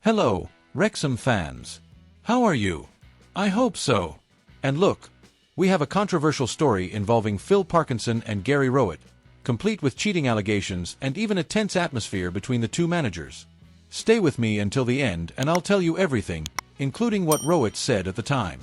Hello, Wrexham fans. How are you? I hope so. And look, we have a controversial story involving Phil Parkinson and Gary Rowett, complete with cheating allegations and even a tense atmosphere between the two managers. Stay with me until the end and I'll tell you everything, including what Rowett said at the time.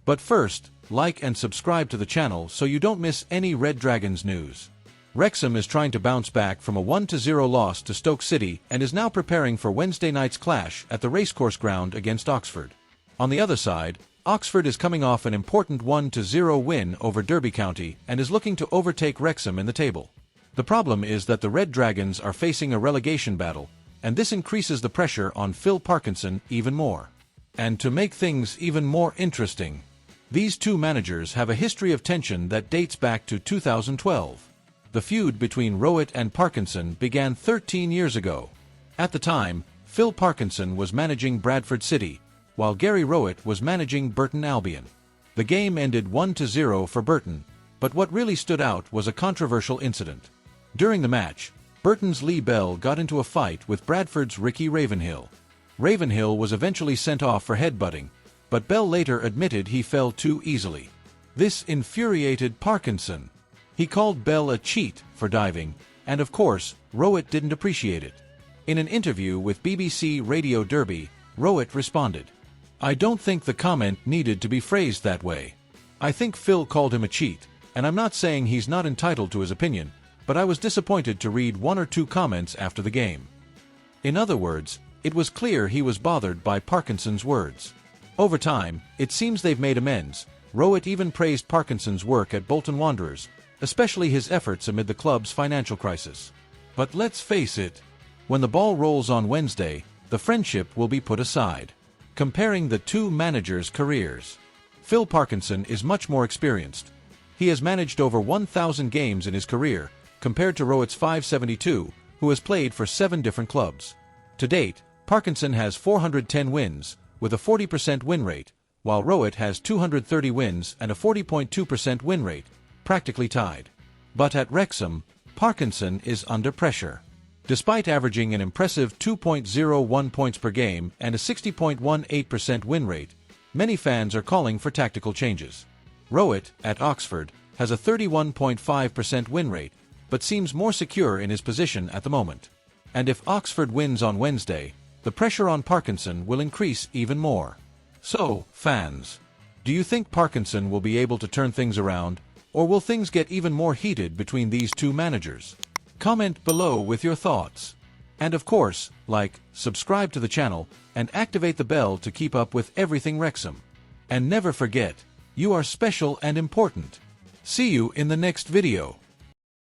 But first, like and subscribe to the channel so you don't miss any Red Dragons news. Wrexham is trying to bounce back from a 1-0 loss to Stoke City and is now preparing for Wednesday night's clash at the racecourse ground against Oxford. On the other side, Oxford is coming off an important 1-0 win over Derby County and is looking to overtake Wrexham in the table. The problem is that the Red Dragons are facing a relegation battle, and this increases the pressure on Phil Parkinson even more. And to make things even more interesting, these two managers have a history of tension that dates back to 2012. The feud between Rowett and Parkinson began 13 years ago. At the time, Phil Parkinson was managing Bradford City, while Gary Rowett was managing Burton Albion. The game ended 1-0 for Burton, but what really stood out was a controversial incident. During the match, Burton's Lee Bell got into a fight with Bradford's Ricky Ravenhill. Ravenhill was eventually sent off for headbutting, but Bell later admitted he fell too easily. This infuriated Parkinson. He called Bell a cheat for diving, and of course, Rowett didn't appreciate it. In an interview with BBC Radio Derby, Rowett responded, "I don't think the comment needed to be phrased that way. I think Phil called him a cheat, and I'm not saying he's not entitled to his opinion, but I was disappointed to read one or two comments after the game." In other words, it was clear he was bothered by Parkinson's words. Over time, it seems they've made amends. Rowett even praised Parkinson's work at Bolton Wanderers, especially his efforts amid the club's financial crisis. But let's face it, when the ball rolls on Wednesday, the friendship will be put aside. Comparing the two managers' careers, Phil Parkinson is much more experienced. He has managed over 1,000 games in his career, compared to Rowett's 572, who has played for 7 different clubs. To date, Parkinson has 410 wins, with a 40% win rate, while Rowett has 230 wins and a 40.2% win rate, practically tied. But at Wrexham, Parkinson is under pressure. Despite averaging an impressive 2.01 points per game and a 60.18% win rate, many fans are calling for tactical changes. Rowett, at Oxford, has a 31.5% win rate, but seems more secure in his position at the moment. And if Oxford wins on Wednesday, the pressure on Parkinson will increase even more. So, fans, do you think Parkinson will be able to turn things around, or will things get even more heated between these two managers? Comment below with your thoughts. And of course, like, subscribe to the channel, and activate the bell to keep up with everything Wrexham. And never forget, you are special and important. See you in the next video.